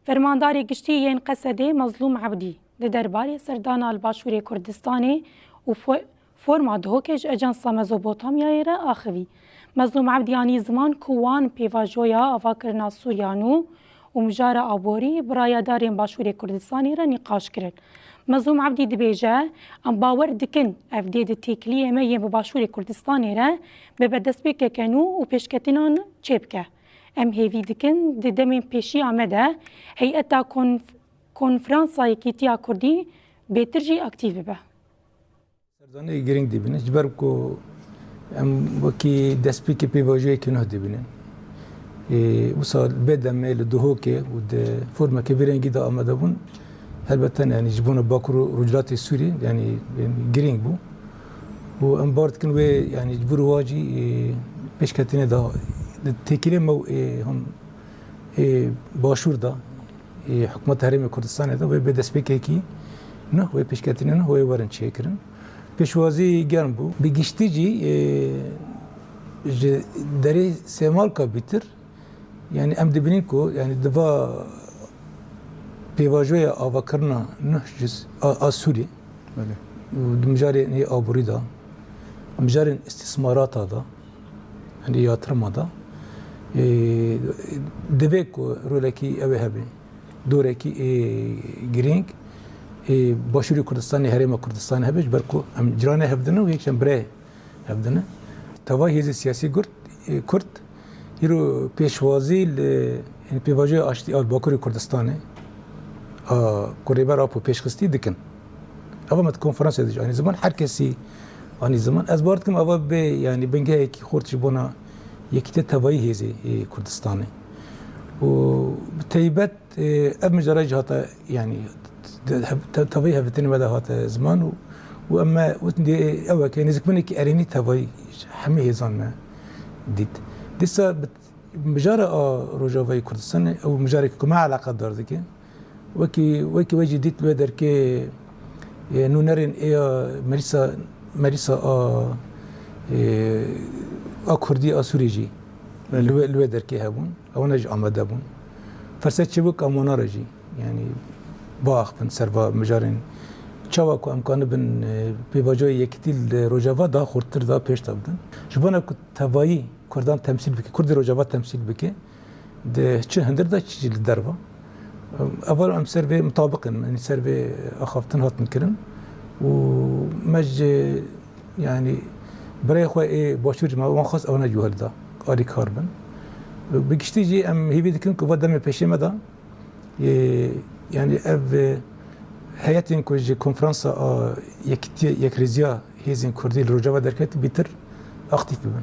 فرمانداری گشتی یین قصده مظلوم عبدی ده درباره سردان الباشوری کردستانی و فرما دهوکش اجانسا مزوبوتامیای را آخوی. مظلوم عبدیانی زمان کوان پیواجویا آواکرنا سوریانو و مجار آبوری برای دارین باشوری کردستانی را نقاش کرد. مظلوم عبدی دبیجه ام باور دکن افدید تیکلیه میه باشوری کردستانی را به بدست بکنو و پیشکتینان چپکه. ام هیوی دکن دمین پیشی آمده هیئتا کنفرانسای کیتیا کردی بهترجی اکتیو به. سردانه گرینگ دیبینه جبر کو ام وکی دست پیک پیواجوی کنه دیبینه. وصل بدم میل دهو که و د فرم که برنگی دا آمده بون البته یعنی جبون باکر رجلات سوری یعنی گرینگ بو و ام بارد کن و یعنی جبر واجی پیشکتینه دا تکیله مو هم باشور دا حکومت حریم کردستان دا و به دست پیکی کی نه و پیشکتینه نه و ورن چه کرن پیشوازی گرم بو بگشتی جی دری سمال کا بیتر yani em dibinin ku yani deva pevajoya avakarna nehjiz Suriye mjari ni aburi da mjarin istismarata da hani yatırma da deve ku roleki ev hebe doreki giring başuri Kürdistan'ı Herema Kürdistan'ı hebe berku em cirane hevdene ve yekşen bre hevdene tava hizi siyasi Kürt Hiro peşvazi yani pevajoy açtı al Bakuri Kürdistan'ı Kureyber apu peşkısti dikin. Ama met konferans edici. Aynı zaman herkesi aynı zaman az bartkim ava be yani benge ki xortçi bona yekite tavayı hezi Kürdistan'ı. O teybet ev müjdaraj hata yani tavayı havetini veda hata zaman و اما وتندي اوا كان زكمنك اريني تavayı همه هزان ما ديت دسا مجارة روجافي كردستان أو مجارة كما علاقة دار ذكي وكي وجه ديت لودر كي نونرين إيه مريسا كردي سوريجي لودر كي هبون أو نج آمده بون فرصت شبك أمونا رجي يعني باخ بن سربا مجارين چاوا کو امکان بن پیواجوی یکتیل روجاوا دا خورتر دا پیش تابدن جبانا کو توایی کردان تمثیل بکی کرد روجاوا تمثیل بکی ده چه هندر دا چی دروا اول ام سر به مطابقن یعنی سر به اخافتن هات میکردن و مج يعني برای خو باشور ما وان خاص اونا جوهر دا آری کاربن بگشتی جی ام هیوی دکن کو ودم پیشه مدا يعني اف هيئتين كوج كونفرنسا يك ريزيا هيزين كردي الرجاوة دركت بيتر اختيف ببن